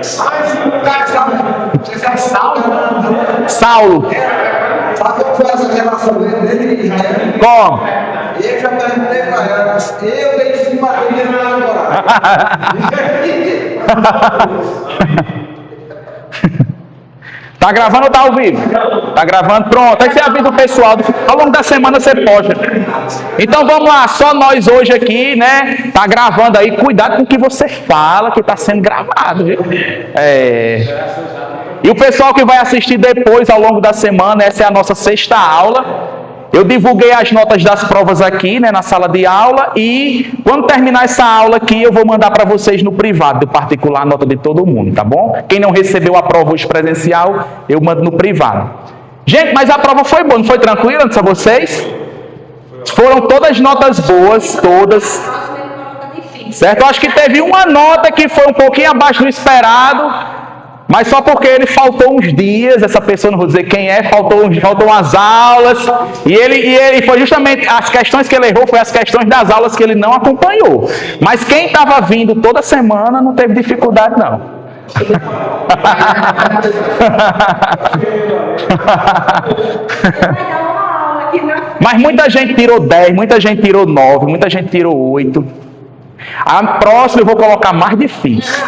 Você é Saulo? Saulo. Sabe qual foi essa relação dele e Israel? Como? Eu já perguntei para ela, eu tenho 5 maridos e não namorado. Tá gravando ou tá ao vivo? Tá gravando, pronto. Aí você avisa o pessoal. Ao longo da semana você posta. Então vamos lá, só nós hoje aqui, né? Tá gravando aí. Cuidado com o que você fala, que tá sendo gravado, viu? E o pessoal que vai assistir depois, ao longo da semana, essa é a nossa 6ª aula. Eu divulguei as notas das provas aqui, né, na sala de aula, e quando terminar essa aula aqui, eu vou mandar para vocês no privado, do particular, a nota de todo mundo, tá bom? Quem não recebeu a prova hoje presencial, eu mando no privado. Gente, mas a prova foi boa, não foi tranquila antes a vocês? Foram todas notas boas, todas. Certo? Eu acho que teve uma nota que foi um pouquinho abaixo do esperado, mas só porque ele faltou uns dias, essa pessoa, não vou dizer quem é, faltou umas aulas, e ele foi justamente, as questões que ele errou, foi as questões das aulas que ele não acompanhou. Mas quem estava vindo toda semana não teve dificuldade, não. Mas muita gente tirou 10, muita gente tirou 9, muita gente tirou 8. A próxima eu vou colocar mais difícil.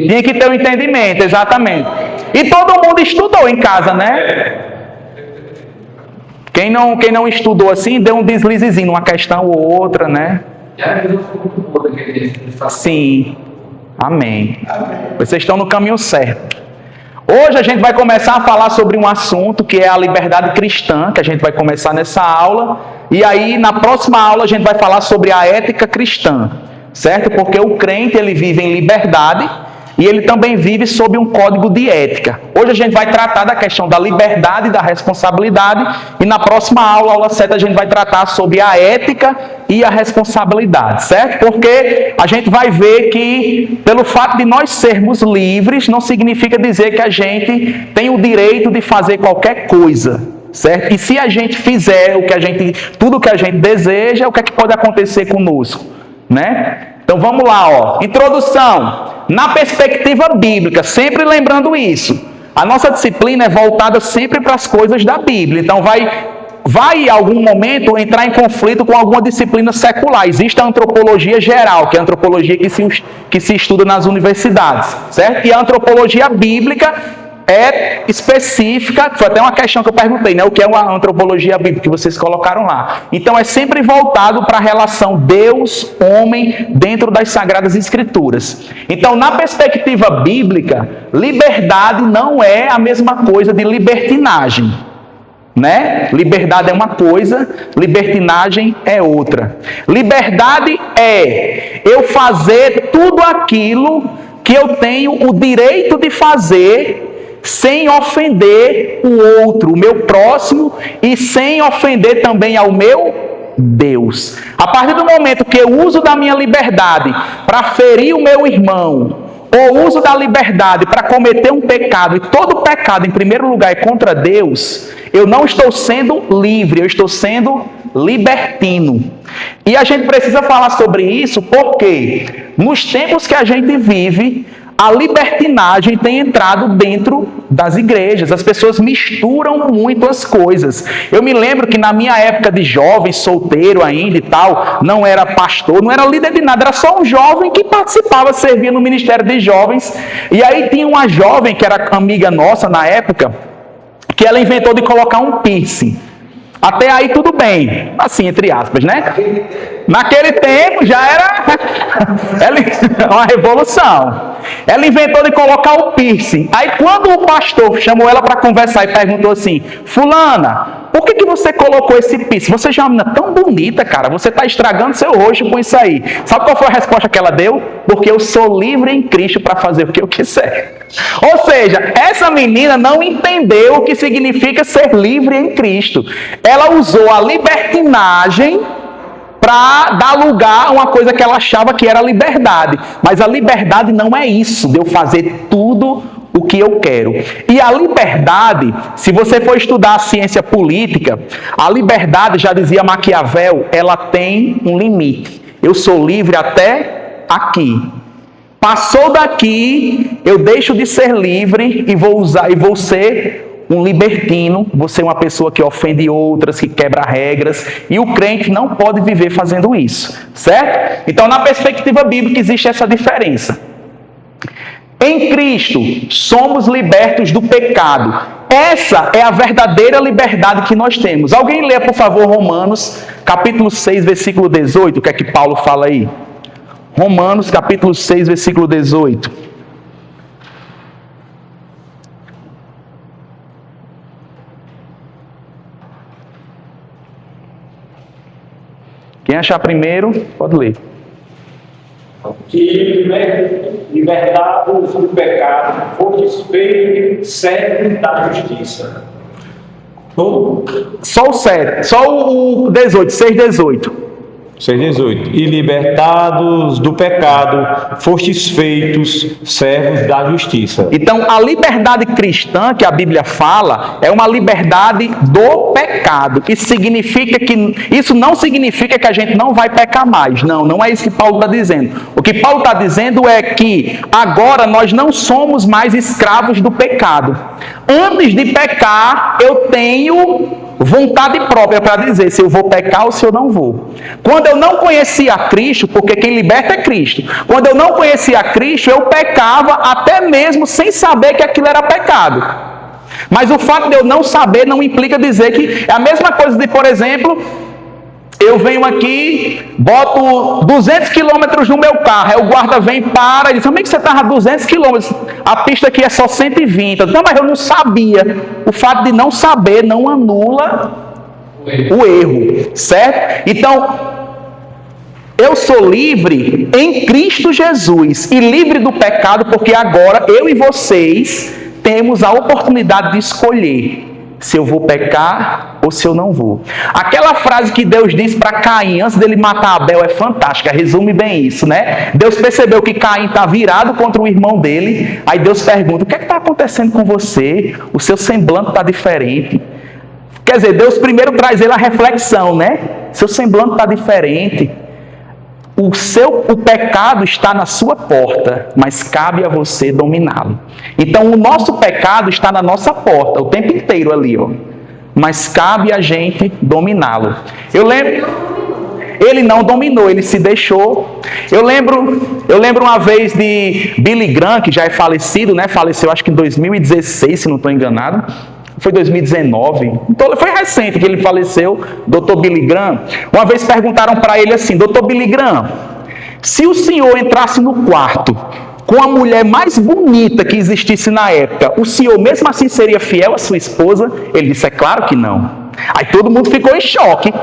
Tinha que ter um entendimento, exatamente. E todo mundo estudou em casa, né? Quem não estudou assim, deu um deslizezinho, uma questão ou outra, né? Sim. Amém. Vocês estão no caminho certo. Hoje a gente vai começar a falar sobre um assunto que é a liberdade cristã, que a gente vai começar nessa aula. E aí, na próxima aula, a gente vai falar sobre a ética cristã, certo? Porque o crente, ele vive em liberdade e ele também vive sob um código de ética. Hoje a gente vai tratar da questão da liberdade e da responsabilidade. E na próxima aula, aula 7, a gente vai tratar sobre a ética e a responsabilidade, certo? Porque a gente vai ver que, pelo fato de nós sermos livres, não significa dizer que a gente tem o direito de fazer qualquer coisa, certo? E se a gente fizer tudo o que a gente deseja, o que é que pode acontecer conosco, né? Então vamos lá, ó. Introdução. Na perspectiva bíblica, sempre lembrando isso. A nossa disciplina é voltada sempre para as coisas da Bíblia. Então vai em algum momento entrar em conflito com alguma disciplina secular. Existe a antropologia geral, que é a antropologia que se estuda nas universidades, certo? E a antropologia bíblica é específica, foi até uma questão que eu perguntei, né? O que é uma antropologia bíblica que vocês colocaram lá? Então é sempre voltado para a relação Deus-homem dentro das Sagradas Escrituras. Então, na perspectiva bíblica, liberdade não é a mesma coisa de libertinagem, né? Liberdade é uma coisa, libertinagem é outra. Liberdade é eu fazer tudo aquilo que eu tenho o direito de fazer sem ofender o outro, o meu próximo, e sem ofender também ao meu Deus. A partir do momento que eu uso da minha liberdade para ferir o meu irmão, ou uso da liberdade para cometer um pecado, e todo pecado, em primeiro lugar, é contra Deus, eu não estou sendo livre, eu estou sendo libertino. E a gente precisa falar sobre isso porque, nos tempos que a gente vive, a libertinagem tem entrado dentro das igrejas. As pessoas misturam muito as coisas. Eu me lembro que na minha época de jovem, solteiro ainda e tal, não era pastor, não era líder de nada, era só um jovem que participava, servia no ministério de jovens. E aí tinha uma jovem que era amiga nossa na época, que ela inventou de colocar um piercing. Até aí tudo bem, assim, entre aspas, né? Naquele tempo já era uma revolução. Ela inventou de colocar o piercing. Aí quando o pastor chamou ela para conversar e perguntou assim: fulana, por que você colocou esse piercing? Você já é uma menina tão bonita, cara, você está estragando seu rosto com isso aí. Sabe qual foi a resposta que ela deu? Porque eu sou livre em Cristo para fazer o que eu quiser. Ou seja, essa menina não entendeu o que significa ser livre em Cristo. Ela usou a libertinagem para dar lugar a uma coisa que ela achava que era liberdade. Mas a liberdade não é isso, de eu fazer tudo o que eu quero. E a liberdade, se você for estudar a ciência política, a liberdade, já dizia Maquiavel, ela tem um limite. Eu sou livre até aqui. Passou daqui, eu deixo de ser livre e vou ser um libertino, vou ser uma pessoa que ofende outras, que quebra regras, e o crente não pode viver fazendo isso, certo? Então, na perspectiva bíblica, existe essa diferença. Em Cristo, somos libertos do pecado. Essa é a verdadeira liberdade que nós temos. Alguém lê, por favor, Romanos, capítulo 6, versículo 18, o que é que Paulo fala aí? Romanos, capítulo 6, versículo 18. Quem achar primeiro, pode ler. Que libertados do pecado, fostes feitos servos da justiça. Só o 7, só o 18, 6:18. 6:18. E libertados do pecado, fostes feitos servos da justiça. Então, a liberdade cristã que a Bíblia fala é uma liberdade do pecado. Isso não significa que a gente não vai pecar mais. Não é isso que Paulo está dizendo. O que Paulo está dizendo é que agora nós não somos mais escravos do pecado. Antes de pecar, eu tenho vontade própria para dizer se eu vou pecar ou se eu não vou. Quando eu não conhecia Cristo, porque quem liberta é Cristo. Quando eu não conhecia Cristo, eu pecava até mesmo sem saber que aquilo era pecado. Mas o fato de eu não saber não implica dizer que é a mesma coisa de, por exemplo, eu venho aqui, boto 200 quilômetros no meu carro, aí o guarda vem, para e diz, como é que você estava a 200 quilômetros? A pista aqui é só 120. Não, mas eu não sabia. O fato de não saber não anula o erro, certo? Então, eu sou livre em Cristo Jesus e livre do pecado porque agora eu e vocês temos a oportunidade de escolher se eu vou pecar ou se eu não vou. Aquela frase que Deus disse para Caim antes dele matar Abel é fantástica, resume bem isso, né? Deus percebeu que Caim está virado contra o irmão dele, aí Deus pergunta, o que é que está acontecendo com você? O seu semblante está diferente. Quer dizer, Deus primeiro traz ele a reflexão, né? Seu semblante está diferente. O pecado está na sua porta, mas cabe a você dominá-lo. Então, o nosso pecado está na nossa porta, o tempo inteiro ali, ó. Mas cabe a gente dominá-lo. Eu lembro, ele não dominou, ele se deixou. Eu lembro uma vez de Billy Graham, que já é falecido, né? Faleceu acho que em 2016, se não estou enganado. Foi 2019, então foi recente que ele faleceu, Dr. Billy Graham. Uma vez perguntaram para ele assim, Dr. Billy Graham, se o senhor entrasse no quarto com a mulher mais bonita que existisse na época, o senhor mesmo assim seria fiel à sua esposa? Ele disse, é claro que não. Aí todo mundo ficou em choque.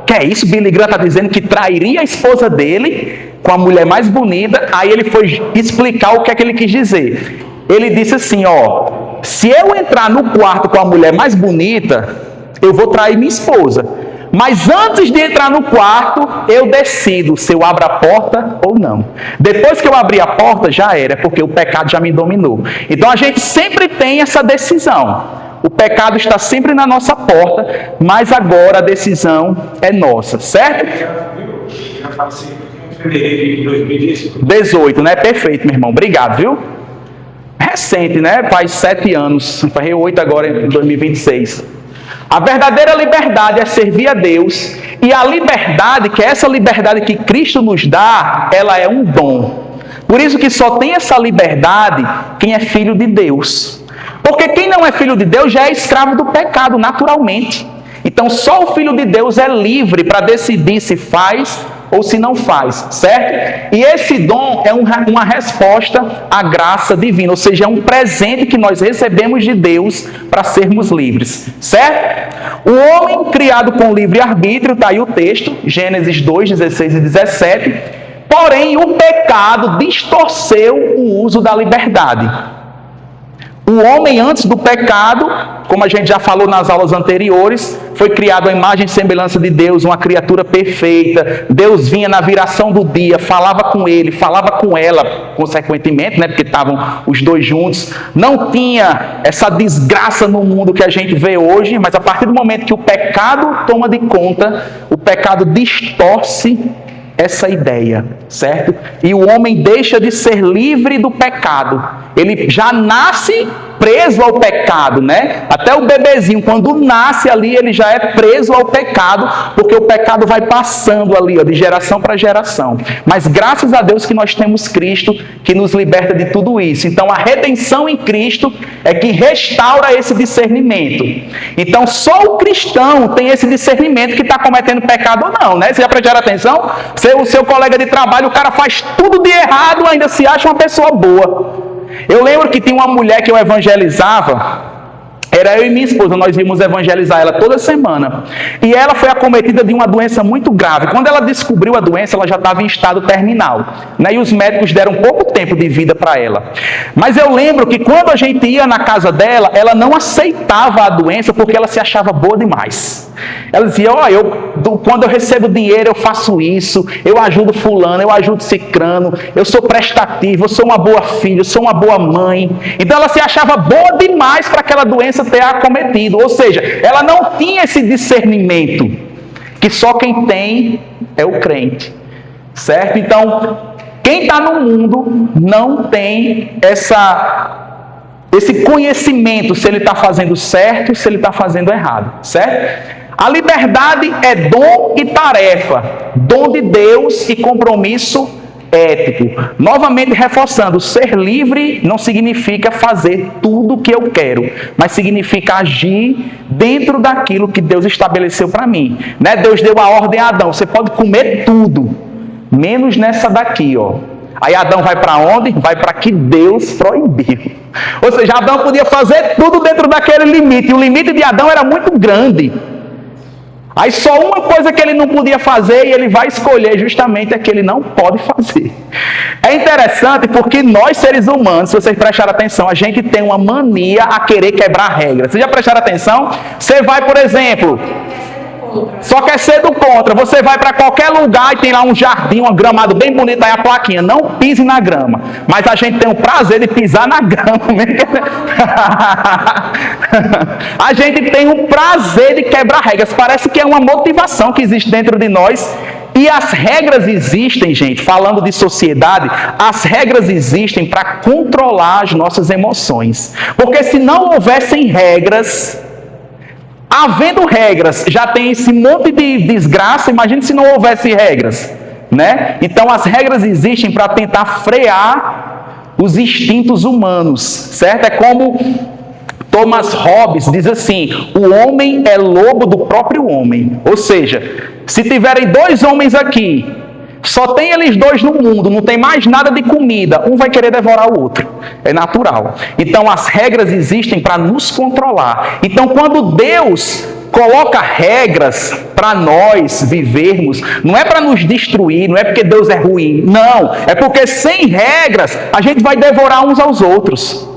Que é isso? Billy Graham está dizendo que trairia a esposa dele com a mulher mais bonita. Aí ele foi explicar o que é que ele quis dizer. Ele disse assim, ó, se eu entrar no quarto com a mulher mais bonita, eu vou trair minha esposa. Mas antes de entrar no quarto, eu decido se eu abro a porta ou não. Depois que eu abrir a porta, já era, porque o pecado já me dominou. Então a gente sempre tem essa decisão. O pecado está sempre na nossa porta, mas agora a decisão é nossa, certo? Já faleceu em fevereiro de 2018, né? Perfeito, meu irmão. Obrigado, viu? Recente, né? Faz 7 anos, faz 8 agora em 2026. A verdadeira liberdade é servir a Deus, e a liberdade, que é essa liberdade que Cristo nos dá, ela é um dom. Por isso que só tem essa liberdade quem é filho de Deus. Porque quem não é filho de Deus já é escravo do pecado, naturalmente. Então só o filho de Deus é livre para decidir se faz ou se não faz, certo? E esse dom é uma resposta à graça divina, ou seja, é um presente que nós recebemos de Deus para sermos livres, certo? O homem criado com livre-arbítrio, está aí o texto, Gênesis 2, 16 e 17, porém o pecado distorceu o uso da liberdade. O homem antes do pecado, como a gente já falou nas aulas anteriores, foi criado à imagem e semelhança de Deus, uma criatura perfeita. Deus vinha na viração do dia, falava com ele, falava com ela, consequentemente, né, porque estavam os dois juntos. Não tinha essa desgraça no mundo que a gente vê hoje, mas a partir do momento que o pecado toma de conta, o pecado distorce essa ideia, certo? E o homem deixa de ser livre do pecado. Ele já nasce preso ao pecado, né? Até o bebezinho, quando nasce ali, ele já é preso ao pecado, porque o pecado vai passando ali, ó, de geração para geração. Mas graças a Deus que nós temos Cristo, que nos liberta de tudo isso. Então a redenção em Cristo é que restaura esse discernimento. Então só o cristão tem esse discernimento que está cometendo pecado ou não, né? Vocês já prestaram atenção? O seu colega de trabalho, o cara faz tudo de errado, ainda se acha uma pessoa boa. Eu lembro que tinha uma mulher que eu evangelizava, era eu e minha esposa, nós íamos evangelizar ela toda semana. E ela foi acometida de uma doença muito grave. Quando ela descobriu a doença, ela já estava em estado terminal, né? E os médicos deram pouco tempo de vida para ela. Mas eu lembro que quando a gente ia na casa dela, ela não aceitava a doença porque ela se achava boa demais. Ela dizia, quando eu recebo dinheiro eu faço isso, eu ajudo fulano, eu ajudo cicrano, eu sou prestativo, eu sou uma boa filha, eu sou uma boa mãe. Então ela se achava boa demais para aquela doença ter acometido. Ou seja, ela não tinha esse discernimento, que só quem tem é o crente, certo? Então, quem está no mundo não tem esse conhecimento se ele está fazendo certo, se ele está fazendo errado, certo? A liberdade é dom e tarefa, dom de Deus e compromisso ético. Novamente reforçando, ser livre não significa fazer tudo o que eu quero, mas significa agir dentro daquilo que Deus estabeleceu para mim, né? Deus deu a ordem a Adão, você pode comer tudo, menos nessa daqui, ó. Aí Adão vai para onde? Vai para que Deus proibiu. Ou seja, Adão podia fazer tudo dentro daquele limite, e o limite de Adão era muito grande. Aí só uma coisa que ele não podia fazer e ele vai escolher justamente é que ele não pode fazer. É interessante porque nós seres humanos, se vocês prestarem atenção, a gente tem uma mania a querer quebrar regras. Vocês já prestaram atenção? Você vai, por exemplo, só quer ser do contra. Você vai para qualquer lugar e tem lá um jardim, um gramado bem bonito, aí a plaquinha, não pise na grama. Mas a gente tem o prazer de pisar na grama. A gente tem o prazer de quebrar regras. Parece que é uma motivação que existe dentro de nós. E as regras existem, gente, falando de sociedade, as regras existem para controlar as nossas emoções. Porque se não houvessem regras, havendo regras, já tem esse monte de desgraça, imagine se não houvesse regras, né? Então as regras existem para tentar frear os instintos humanos, certo? É como Thomas Hobbes diz assim, o homem é lobo do próprio homem. Ou seja, se tiverem dois homens aqui, só tem eles dois no mundo, não tem mais nada de comida, um vai querer devorar o outro, é natural. Então as regras existem para nos controlar. Então quando Deus coloca regras para nós vivermos, não é para nos destruir, não é porque Deus é ruim, não, é porque sem regras a gente vai devorar uns aos outros.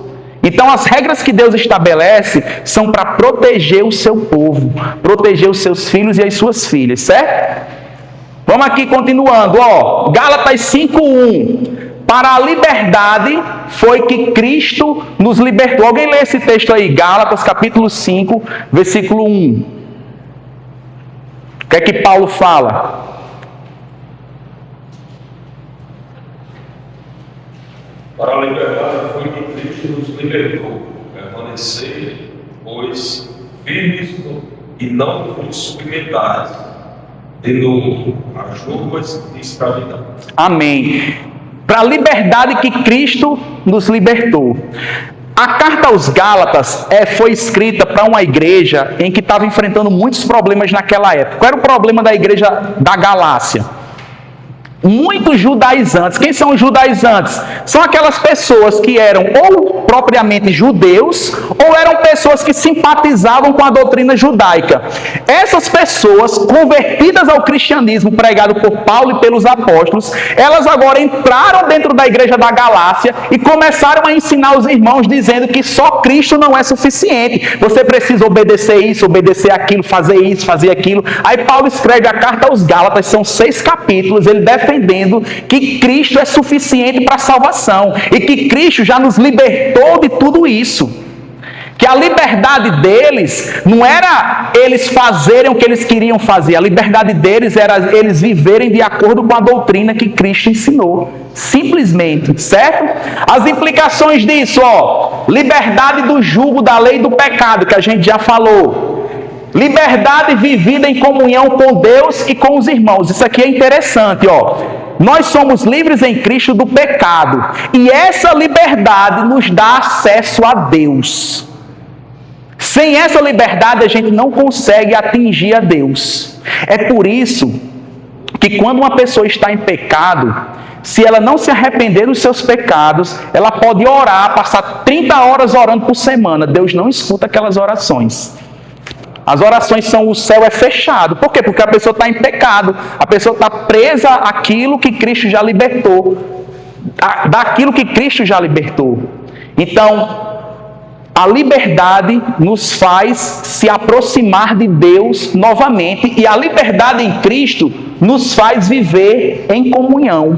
Então as regras que Deus estabelece são para proteger o seu povo, proteger os seus filhos e as suas filhas, certo? Vamos aqui continuando, ó, Gálatas 5:1. Para a liberdade foi que Cristo nos libertou. Alguém lê esse texto aí, Gálatas capítulo 5, versículo 1. O que é que Paulo fala? Para a liberdade foi que Cristo nos libertou. Permanecer, pois, firmes e não vos submetais de novo as julgas de escravidão. Amém. Para a liberdade que Cristo nos libertou. A carta aos Gálatas foi escrita para uma igreja em que estava enfrentando muitos problemas naquela época. Qual era o problema da igreja da Galácia? muitos judaizantes. Quem são os judaizantes? São aquelas pessoas que eram ou propriamente judeus, ou eram pessoas que simpatizavam com a doutrina judaica. Essas pessoas, convertidas ao cristianismo pregado por Paulo e pelos apóstolos, elas agora entraram dentro da igreja da Galácia e começaram a ensinar os irmãos, dizendo que só Cristo não é suficiente. Você precisa obedecer isso, obedecer aquilo, fazer isso, fazer aquilo. Aí Paulo escreve a carta aos Gálatas, são 6 capítulos, ele defendendo que Cristo é suficiente para a salvação e que Cristo já nos libertou de tudo isso. Que a liberdade deles não era eles fazerem o que eles queriam fazer, a liberdade deles era eles viverem de acordo com a doutrina que Cristo ensinou. Simplesmente, certo? As implicações disso, liberdade do jugo da lei e do pecado, que a gente já falou. Liberdade vivida em comunhão com Deus e com os irmãos. Isso aqui é interessante, Nós somos livres em Cristo do pecado. E essa liberdade nos dá acesso a Deus. Sem essa liberdade a gente não consegue atingir a Deus. É por isso que quando uma pessoa está em pecado, se ela não se arrepender dos seus pecados, ela pode orar, passar 30 horas orando por semana. Deus não escuta aquelas orações. As orações são, o céu é fechado. Por quê? Porque a pessoa está em pecado. A pessoa está presa àquilo que Cristo já libertou. Daquilo que Cristo já libertou. Então, a liberdade nos faz se aproximar de Deus novamente. E a liberdade em Cristo nos faz viver em comunhão.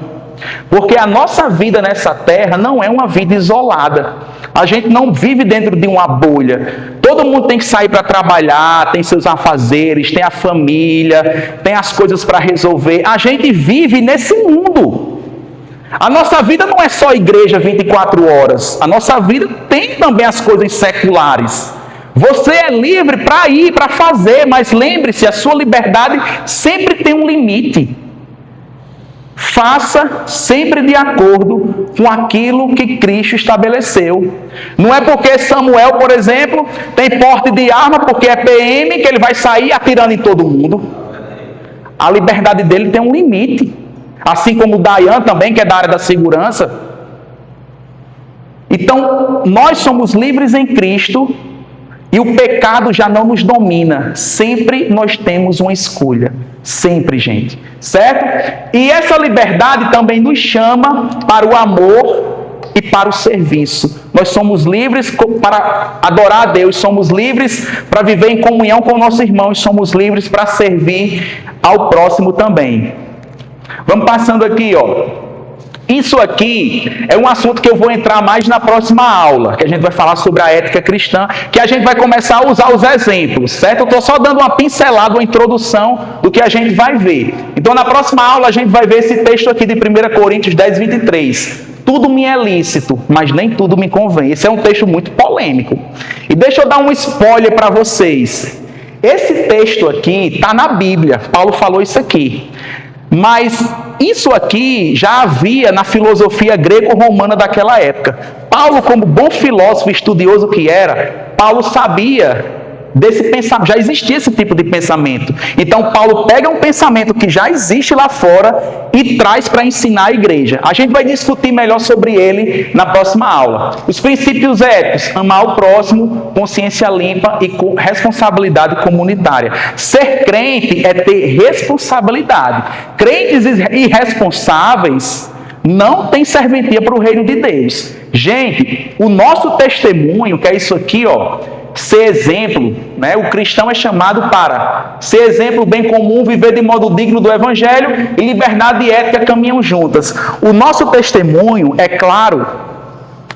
Porque a nossa vida nessa terra não é uma vida isolada. A gente não vive dentro de uma bolha. Todo mundo tem que sair para trabalhar, tem seus afazeres, tem a família, tem as coisas para resolver. A gente vive nesse mundo. A nossa vida não é só igreja 24 horas. A nossa vida tem também as coisas seculares. Você é livre para ir, para fazer, mas lembre-se, a sua liberdade sempre tem um limite. Faça sempre de acordo com aquilo que Cristo estabeleceu. Não é porque Samuel, por exemplo, tem porte de arma, porque é PM, que ele vai sair atirando em todo mundo. A liberdade dele tem um limite. Assim como o Dayan também, que é da área da segurança. Então, nós somos livres em Cristo e o pecado já não nos domina. Sempre nós temos uma escolha. Sempre, gente. Certo? E essa liberdade também nos chama para o amor e para o serviço. Nós somos livres para adorar a Deus, somos livres para viver em comunhão com nossos irmãos, somos livres para servir ao próximo também. Vamos passando aqui, Isso aqui é um assunto que eu vou entrar mais na próxima aula, que a gente vai falar sobre a ética cristã, que a gente vai começar a usar os exemplos, certo? Eu estou só dando uma pincelada, uma introdução do que a gente vai ver. Então, na próxima aula, a gente vai ver esse texto aqui de 1 Coríntios 10, 23. Tudo me é lícito, mas nem tudo me convém. Esse é um texto muito polêmico. E deixa eu dar um spoiler para vocês. Esse texto aqui está na Bíblia. Paulo falou isso aqui. Mas isso aqui já havia na filosofia greco-romana daquela época. Paulo, como bom filósofo estudioso que era, Paulo sabia desse pensamento, já existia esse tipo de pensamento. Então Paulo pega um pensamento que já existe lá fora e traz para ensinar a igreja. A gente vai discutir melhor sobre ele na próxima aula. Os princípios éticos: amar o próximo, consciência limpa e responsabilidade comunitária. Ser crente é ter responsabilidade. Crentes irresponsáveis não têm serventia para o reino de Deus. Gente, o nosso testemunho, que é isso aqui, ser exemplo, né? O cristão é chamado para ser exemplo, bem comum, viver de modo digno do Evangelho, e liberdade e ética caminham juntas. O nosso testemunho, é claro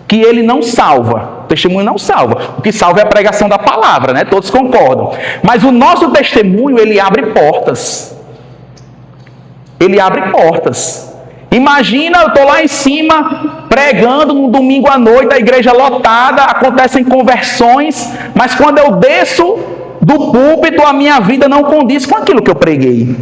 que ele não salva. O testemunho não salva. O que salva é a pregação da palavra, né? Todos concordam. Mas o nosso testemunho, ele abre portas. Ele abre portas. Imagina, eu estou lá em cima pregando no domingo à noite, a igreja lotada, acontecem conversões, mas quando eu desço do púlpito, a minha vida não condiz com aquilo que eu preguei.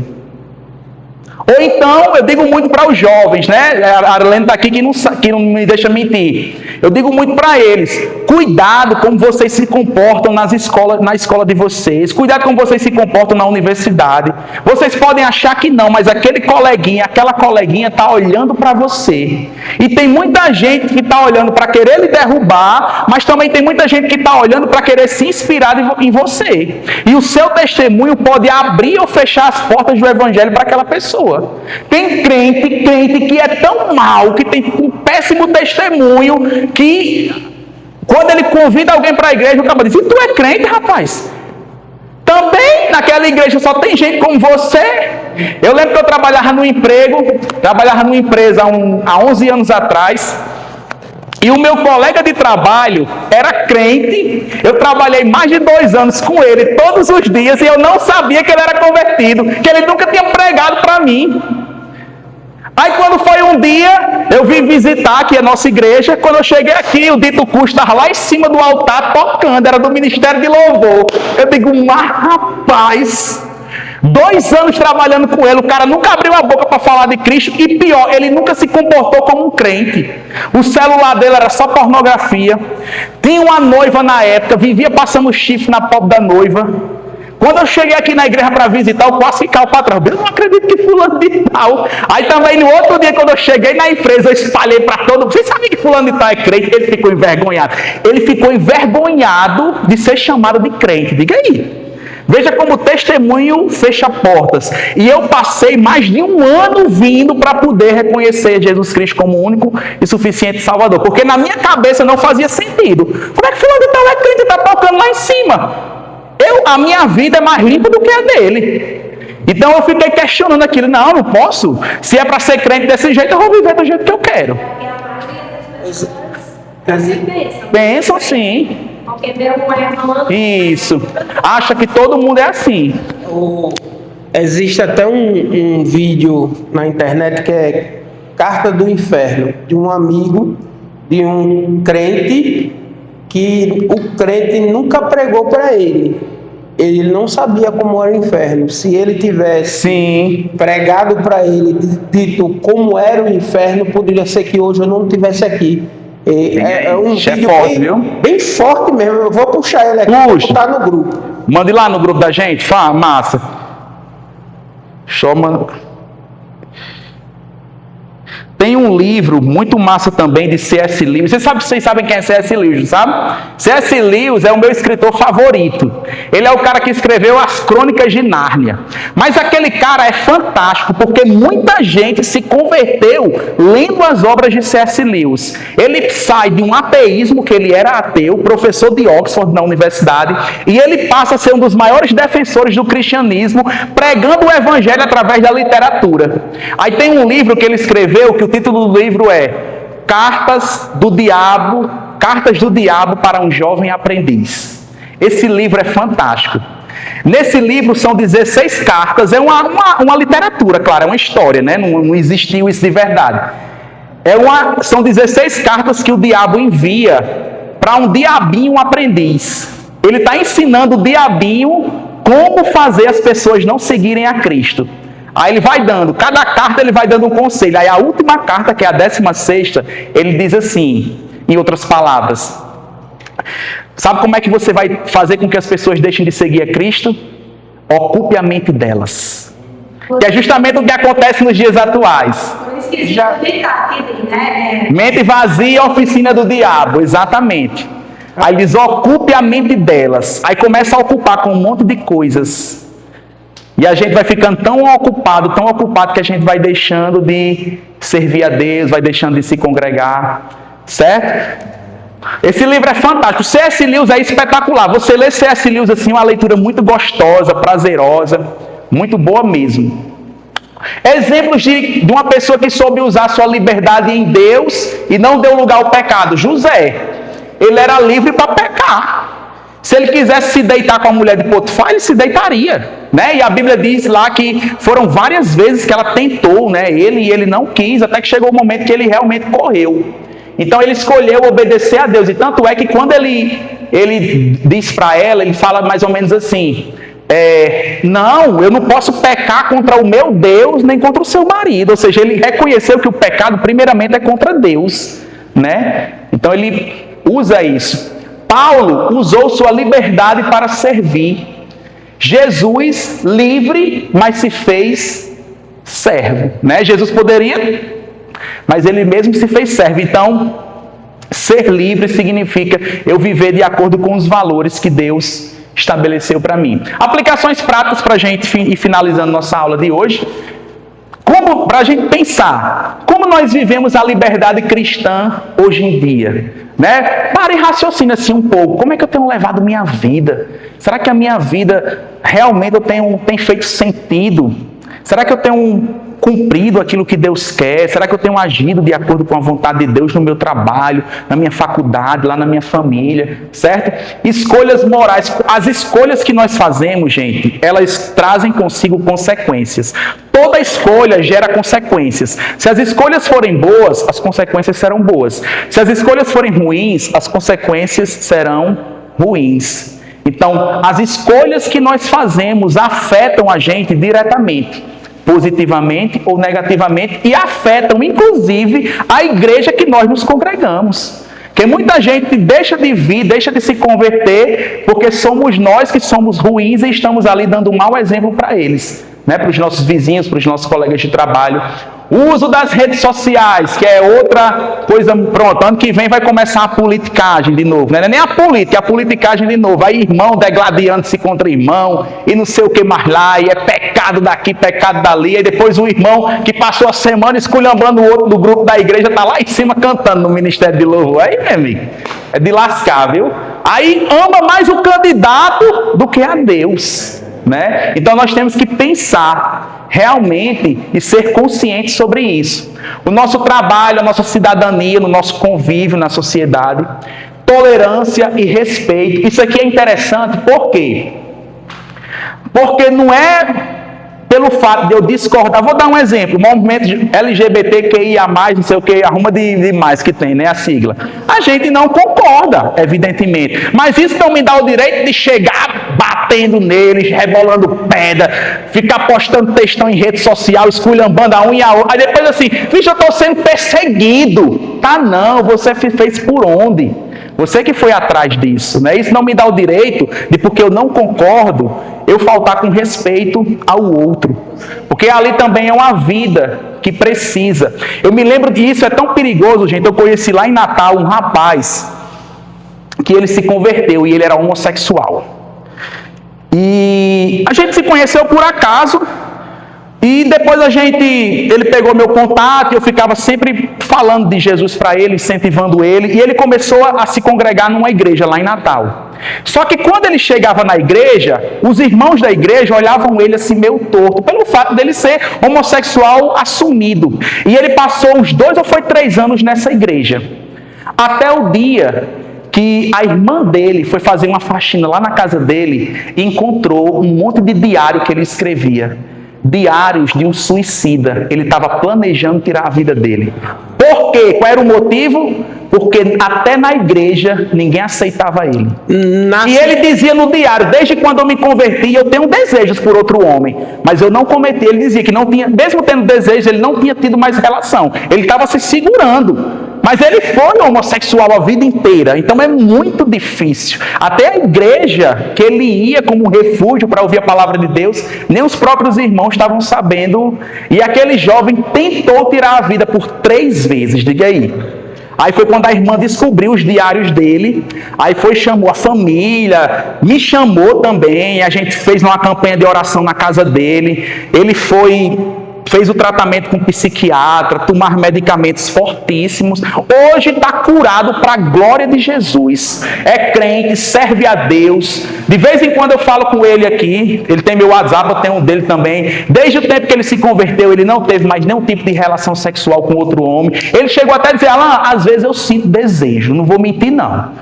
Ou então, eu digo muito para os jovens, né? A Arlene está aqui que não me deixa mentir. Eu digo muito para eles: Cuidado como vocês se comportam na escola de vocês. Cuidado como vocês se comportam na universidade. Vocês podem achar que não, mas aquele coleguinha, aquela coleguinha está olhando para você. E tem muita gente que está olhando para querer lhe derrubar, mas também tem muita gente que está olhando para querer se inspirar em você. E o seu testemunho pode abrir ou fechar as portas do evangelho para aquela pessoa. Tem crente que é tão mau, que tem um péssimo testemunho, que quando ele convida alguém para a igreja, o cara diz: e tu é crente, rapaz? Também naquela igreja só tem gente como você. Eu lembro que eu trabalhava numa empresa há 11 anos atrás, e o meu colega de trabalho era crente. Eu trabalhei mais de 2 anos com ele todos os dias, e eu não sabia que ele era convertido, que ele nunca tinha pregado para mim. Aí quando foi um dia, eu vim visitar aqui a nossa igreja. Quando eu cheguei aqui, o dito curso estava lá em cima do altar tocando, era do Ministério de Louvor. Eu digo: mas rapaz, 2 anos trabalhando com ele, o cara nunca abriu a boca para falar de Cristo, e pior, ele nunca se comportou como um crente. O celular dele era só pornografia. Tinha uma noiva na época, vivia passando chifre na pobre da noiva. Quando eu cheguei aqui na igreja para visitar, eu quase ficava para trás. Eu não acredito que fulano de tal. Aí também no outro dia, quando eu cheguei na empresa, eu espalhei para todo mundo: vocês sabem que fulano de tal é crente? Ele ficou envergonhado. Ele ficou envergonhado de ser chamado de crente. Diga aí. Veja como o testemunho fecha portas. E eu passei mais de 1 ano vindo para poder reconhecer Jesus Cristo como único e suficiente Salvador. Porque na minha cabeça não fazia sentido. Como é que fulano de tal é crente e está tocando lá em cima? A minha vida é mais limpa do que a dele. Então eu fiquei questionando aquilo. Não posso. Se é para ser crente desse jeito, eu vou viver do jeito que eu quero. Pensam sim. Isso. Acha que todo mundo é assim. Existe até um vídeo na internet que é Carta do Inferno, de um amigo de um crente, que o crente nunca pregou para ele. Ele não sabia como era o inferno. Se ele tivesse pregado para ele, dito como era o inferno, poderia ser que hoje eu não estivesse aqui. É um vídeo forte, bem forte mesmo. Eu vou puxar ele aqui e botar no grupo. Mande lá no grupo da gente. Massa. Chama. Tem um livro muito massa também de C.S. Lewis. Vocês sabem quem é C.S. Lewis, sabe? C.S. Lewis é o meu escritor favorito. Ele é o cara que escreveu as Crônicas de Nárnia. Mas aquele cara é fantástico, porque muita gente se converteu lendo as obras de C.S. Lewis. Ele sai de um ateísmo, que ele era ateu, professor de Oxford na universidade, e ele passa a ser um dos maiores defensores do cristianismo, pregando o evangelho através da literatura. Aí tem um livro que ele escreveu, que o título do livro é Cartas do Diabo para um Jovem Aprendiz. Esse livro é fantástico. Nesse livro são 16 cartas, é uma literatura, claro, é uma história, né? Não existiu isso de verdade. São 16 cartas que o diabo envia para um diabinho aprendiz. Ele está ensinando o diabinho como fazer as pessoas não seguirem a Cristo. Aí ele vai dando, cada carta ele vai dando um conselho. Aí a última carta, que é a 16ª, ele diz assim, em outras palavras: sabe como é que você vai fazer com que as pessoas deixem de seguir a Cristo? Ocupe a mente delas. Que é justamente o que acontece nos dias atuais. Mente vazia, oficina do diabo, exatamente. Aí ele diz: ocupe a mente delas. Aí começa a ocupar com um monte de coisas. E a gente vai ficando tão ocupado, que a gente vai deixando de servir a Deus, vai deixando de se congregar, certo? Esse livro é fantástico. C.S. Lewis é espetacular. Você lê C.S. Lewis assim, uma leitura muito gostosa, prazerosa, muito boa mesmo. Exemplos de uma pessoa que soube usar sua liberdade em Deus e não deu lugar ao pecado. José, ele era livre para pecar. Se ele quisesse se deitar com a mulher de Potifar, ele se deitaria, né? E a Bíblia diz lá que foram várias vezes que ela tentou, né? E ele não quis, até que chegou o momento que ele realmente correu. Então ele escolheu obedecer a Deus. E tanto é que quando ele diz para ela, ele fala mais ou menos assim: não, eu não posso pecar contra o meu Deus, nem contra o seu marido. Ou seja, ele reconheceu que o pecado primeiramente é contra Deus, né? Então ele usa isso. Paulo usou sua liberdade para servir. Jesus, livre, mas se fez servo, né? Jesus poderia, mas ele mesmo se fez servo. Então, ser livre significa eu viver de acordo com os valores que Deus estabeleceu para mim. Aplicações práticas para a gente ir finalizando nossa aula de hoje. Como para a gente pensar, como nós vivemos a liberdade cristã hoje em dia, né? Para e raciocina assim um pouco. Como é que eu tenho levado minha vida? Será que a minha vida realmente tem feito sentido? Será que eu tenho cumprido aquilo que Deus quer? Será que eu tenho agido de acordo com a vontade de Deus no meu trabalho, na minha faculdade, lá na minha família, certo? Escolhas morais. As escolhas que nós fazemos, gente, elas trazem consigo consequências. Toda escolha gera consequências. Se as escolhas forem boas, as consequências serão boas. Se as escolhas forem ruins, as consequências serão ruins. Então, as escolhas que nós fazemos afetam a gente diretamente, positivamente ou negativamente, e afetam, inclusive, a igreja que nós nos congregamos. Porque muita gente deixa de vir, deixa de se converter, porque somos nós que somos ruins e estamos ali dando um mau exemplo para eles, né? Para os nossos vizinhos, para os nossos colegas de trabalho. O uso das redes sociais, que é outra coisa. Pronto, ano que vem vai começar a politicagem de novo, né? Não é nem a política, é a politicagem de novo. Aí irmão degladiando-se contra irmão, e não sei o que mais lá, e é pecado daqui, pecado dali. Aí depois o irmão que passou a semana esculhambando o outro do grupo da igreja, está lá em cima cantando no ministério de louvor. Aí, meu amigo, é de lascar, viu? Aí ama mais o candidato do que a Deus, né? Então nós temos que pensar realmente e ser conscientes sobre isso. O nosso trabalho, a nossa cidadania, no nosso convívio na sociedade, tolerância e respeito. Isso aqui é interessante, por quê? Porque não é pelo fato de eu discordar. Vou dar um exemplo, o movimento LGBTQIA+, não sei o que, arruma de mais que tem, né, a sigla. A gente não concorda, evidentemente, mas isso não me dá o direito de chegar batendo neles, rebolando pedra, ficar postando textão em rede social, esculhambando a um e a outra. Aí depois assim, vixe, eu estou sendo perseguido. Tá não, você fez por onde? Você que foi atrás disso, né? Isso não me dá o direito de, porque eu não concordo, eu faltar com respeito ao outro. Porque ali também é uma vida que precisa. Eu me lembro disso, é tão perigoso, gente. Eu conheci lá em Natal um rapaz que ele se converteu e ele era homossexual. E a gente se conheceu por acaso. E depois ele pegou meu contato, e eu ficava sempre falando de Jesus para ele, incentivando ele, e ele começou a se congregar numa igreja lá em Natal. Só que quando ele chegava na igreja, os irmãos da igreja olhavam ele assim meio torto, pelo fato dele ser homossexual assumido. E ele passou uns 2 ou 3 anos nessa igreja, até o dia que a irmã dele foi fazer uma faxina lá na casa dele e encontrou um monte de diário que ele escrevia. Diários de um suicida. Ele estava planejando tirar a vida dele. Por quê? Qual era o motivo? Porque até na igreja ninguém aceitava ele. E ele dizia no diário: desde quando eu me converti, eu tenho desejos por outro homem, mas eu não cometi. Ele dizia que não tinha, mesmo tendo desejos, ele não tinha tido mais relação. Ele estava se segurando. Mas ele foi homossexual a vida inteira, então é muito difícil. Até a igreja que ele ia como refúgio para ouvir a palavra de Deus, nem os próprios irmãos estavam sabendo. E aquele jovem tentou tirar a vida por 3 vezes, diga aí. Aí foi quando a irmã descobriu os diários dele, aí chamou a família, me chamou também, a gente fez uma campanha de oração na casa dele. Ele fez o tratamento com psiquiatra, tomar medicamentos fortíssimos. Hoje está curado para a glória de Jesus. É crente, serve a Deus. De vez em quando eu falo com ele aqui. Ele tem meu WhatsApp, eu tenho um dele também. Desde o tempo que ele se converteu, ele não teve mais nenhum tipo de relação sexual com outro homem. Ele chegou até a dizer: Alan, às vezes eu sinto desejo, não vou mentir não.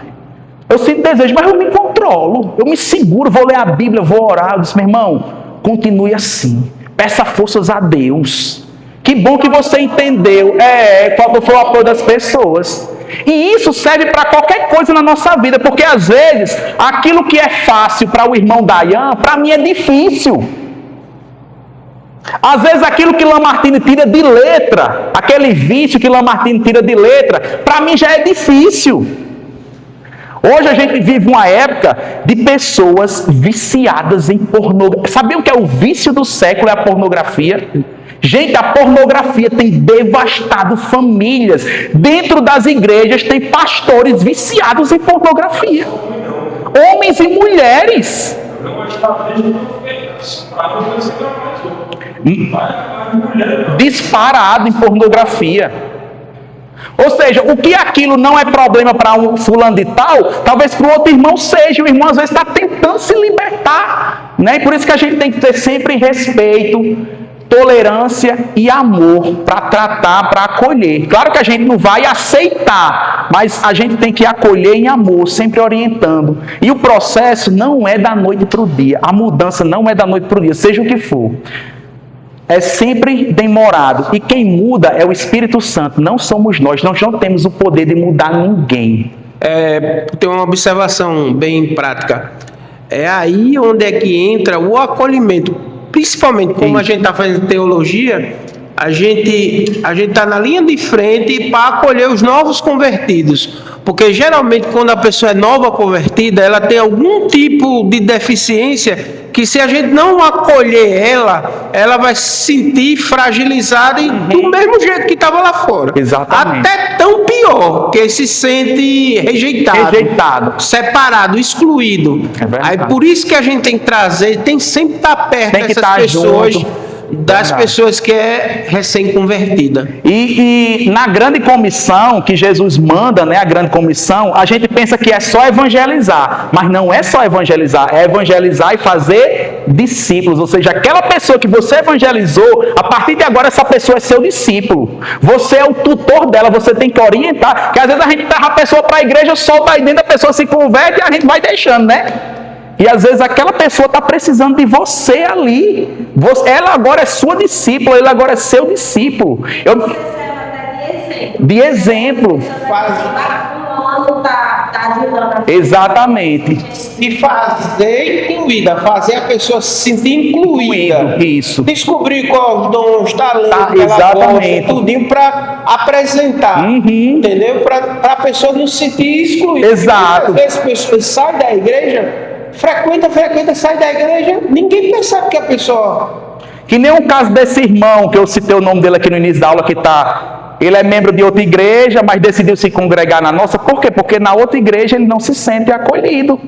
Eu sinto desejo, mas eu me controlo. Eu me seguro, vou ler a Bíblia, vou orar. Eu disse: meu irmão, continue assim. Peça forças a Deus. Que bom que você entendeu qual foi o apoio das pessoas. E isso serve para qualquer coisa na nossa vida, porque às vezes aquilo que é fácil para o irmão Dayan, para mim é difícil. Às vezes aquilo que Lamartine tira de letra, aquele vício que Lamartine tira de letra, para mim já é difícil. Hoje a gente vive uma época de pessoas viciadas em pornografia. Sabiam que é o vício do século, é a pornografia? Gente, a pornografia tem devastado famílias. Dentro das igrejas tem pastores viciados em pornografia. Homens e mulheres. Não está mesmo para não ser mais Disparado em pornografia. Ou seja, o que aquilo não é problema para um fulano de tal, talvez para o outro irmão seja. O irmão às vezes está tentando se libertar, né? E por isso que a gente tem que ter sempre respeito, tolerância e amor para tratar, para acolher. Claro que a gente não vai aceitar, mas a gente tem que acolher em amor, sempre orientando. E o processo não é da noite para o dia. A mudança não é da noite para o dia, seja o que for. É sempre demorado. E quem muda é o Espírito Santo, não somos nós. Nós não temos o poder de mudar ninguém. Tem uma observação bem prática. É aí onde é que entra o acolhimento. Principalmente como a gente está fazendo teologia, a gente está na linha de frente para acolher os novos convertidos. Porque geralmente quando a pessoa é nova convertida, ela tem algum tipo de deficiência que se a gente não acolher ela vai se sentir fragilizada e do mesmo jeito que estava lá fora. Exatamente. Até tão pior, que se sente rejeitado, separado, excluído. É verdade. Aí por isso que a gente tem que trazer, tem sempre que estar perto Tem que dessas estar pessoas, junto. das Verdade. pessoas que é recém-convertida. E na grande comissão que Jesus manda, né, a grande comissão, a gente pensa que é só evangelizar, mas não é só evangelizar, é evangelizar e fazer discípulos, ou seja, aquela pessoa que você evangelizou, a partir de agora essa pessoa é seu discípulo, você é o tutor dela, você tem que orientar, porque às vezes a gente leva a pessoa para a igreja, solta aí dentro, a pessoa se converte e a gente vai deixando, né? E às vezes aquela pessoa está precisando de você ali. Ela agora é sua discípula, ele agora é seu discípulo. De exemplo. Exatamente. E fazer incluída, fazer a pessoa se sentir incluída. Isso. Descobrir quais os dons, talentos que ela exatamente. gosta, tudinho para apresentar. Entendeu? Para a pessoa não se sentir excluída. Exato. Porque às vezes pessoas saem da igreja, frequenta, sai da igreja, ninguém percebe que a pessoa... Que nem o caso desse irmão, que eu citei o nome dele aqui no início da aula, que ele é membro de outra igreja, mas decidiu se congregar na nossa. Por quê? Porque na outra igreja ele não se sente acolhido,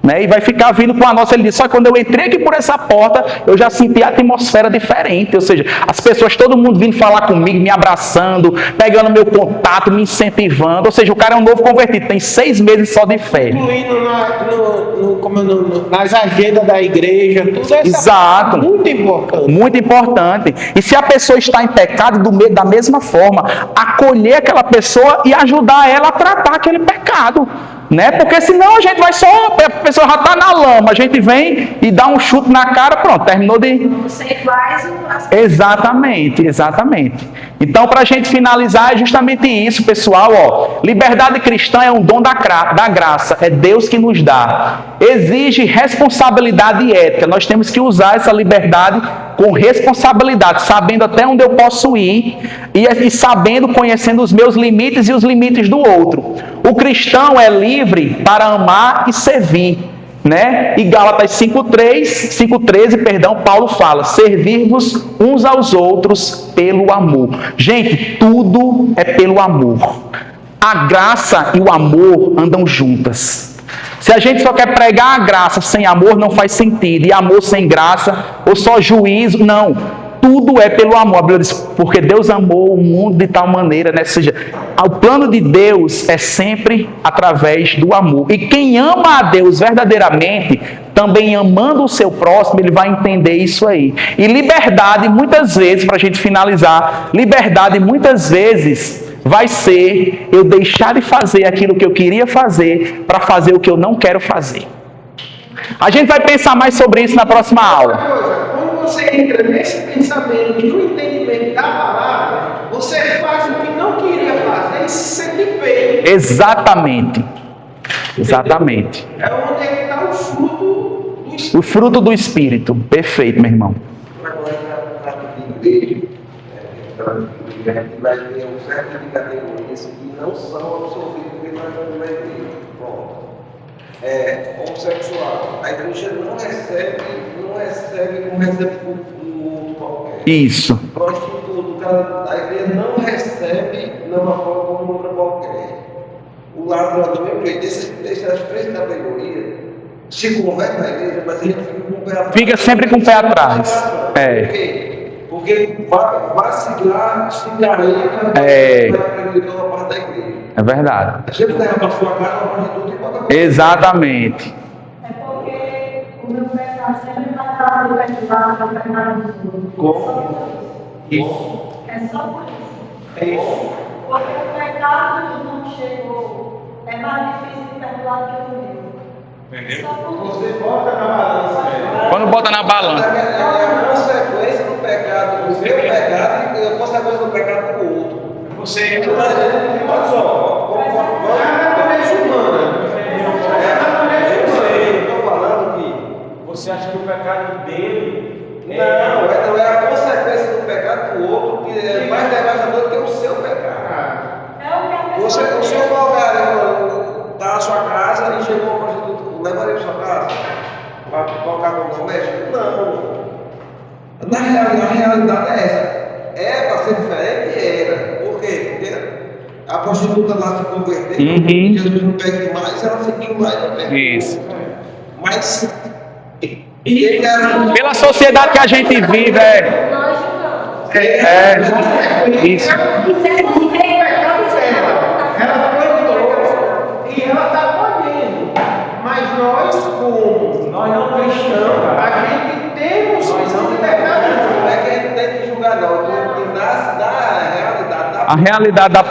né? E vai ficar vindo com a nossa. Ele disse, só quando eu entrei aqui por essa porta, eu já senti a atmosfera diferente. Ou seja, as pessoas, todo mundo vindo falar comigo, me abraçando, pegando meu contato, me incentivando. Ou seja, o cara é um novo convertido, tem 6 meses só de fé. Incluindo nas agendas da igreja, tudo isso. Exato. É muito importante. Muito importante. E se a pessoa está em pecado, da mesma forma, acolher aquela pessoa e ajudar ela a tratar aquele pecado. Né? Porque senão a gente vai só, a pessoa já está na lama, a gente vem e dá um chute na cara, pronto, terminou de... Você faz Exatamente. Então, para a gente finalizar, é justamente isso, pessoal, ó. Liberdade cristã é um dom da graça, é Deus que nos dá. Exige responsabilidade e ética. Nós temos que usar essa liberdade com responsabilidade, sabendo até onde eu posso ir e sabendo, conhecendo os meus limites e os limites do outro. O cristão é livre para amar e servir, né? E Gálatas 5:13, Paulo fala: servir-vos uns aos outros pelo amor. Gente, tudo é pelo amor. A graça e o amor andam juntas. Se a gente só quer pregar a graça sem amor, não faz sentido. E amor sem graça, ou só juízo, não. Tudo é pelo amor. A Bíblia diz, porque Deus amou o mundo de tal maneira, né? Ou seja, o plano de Deus é sempre através do amor. E quem ama a Deus verdadeiramente, também amando o seu próximo, ele vai entender isso aí. E liberdade, muitas vezes, para a gente finalizar, liberdade muitas vezes vai ser eu deixar de fazer aquilo que eu queria fazer para fazer o que eu não quero fazer. A gente vai pensar mais sobre isso na próxima aula. Quando você entra nesse pensamento, no entendimento da palavra, você faz o que não queria fazer e se sente bem. Exatamente. É onde é que está o fruto do Espírito. O fruto do Espírito. Perfeito, meu irmão. Vai ter um certo de categorias que não são absorvidas pela igreja. Bom, homossexual, a igreja não recebe como recebe o qualquer. Isso. Prostituto, a igreja não recebe não forma como outra qualquer. O ladrão do mesmo jeito, essas três categorias se converte na igreja, mas ele fica com o pé atrás. Fica sempre com o pé atrás. É. Por quê? Porque vacilar, se carrega, vai acreditar uma parte da igreja. É verdade. A gente leva para sua casa uma prostituta e bota para Exatamente. É porque o meu pecado sempre vai estar ali perturbado no pecado dos outros. Como? Isso. É só por isso. É isso. Porque o pecado não chegou. É mais difícil de perdoar do que o meu. Entendeu? Só por isso. Você bota na balança. Quando bota na balança. É a consequência do pecado, do seu pecado e a consequência do pecado do outro. Você Olha só, vamos na natureza humana. Eu estou falando que Você acha que o pecado dele não é a consequência do pecado do outro que é mais devastador do que o seu pecado. É o que a pessoa Você, o seu folgado está na sua casa e chegou uma prostituta, levaria para sua casa para colocar como doméstico? Não. Na realidade é essa. É para ser diferente? Era. Por quê? Porque a prostituta lá se converteu, Jesus não pede mais, ela seguiu lá e não pede. Isso. Mas ele era Pela sociedade que a gente vive, nós julgamos. isso. Ela plantou e ela está colhendo. Mas nós, como nós não cristãos, a gente temos liberdade. não é que a gente tem que julgar, não. Porque na realidade, A realidade da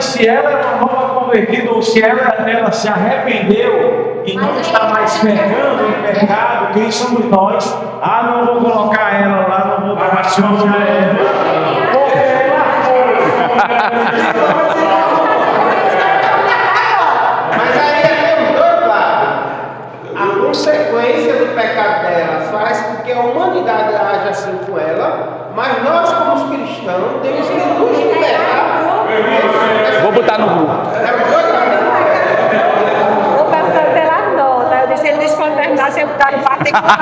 se ela é uma nova convertida ou se ela se arrependeu e não está mais pecando em pecado, quem somos nós? Ah, não vou colocar ela lá, não vou dar mais chance a ela. Porque ela foi. Mas aí tem os dois lados. A consequência do pecado dela faz com que a humanidade haja assim com ela, mas nós, como os cristãos, temos que nos libertar. Vou botar no grupo. É os dois lados. O pastor pelas notas. Eu disse, ele disse que quando terminasse eu botar no particular.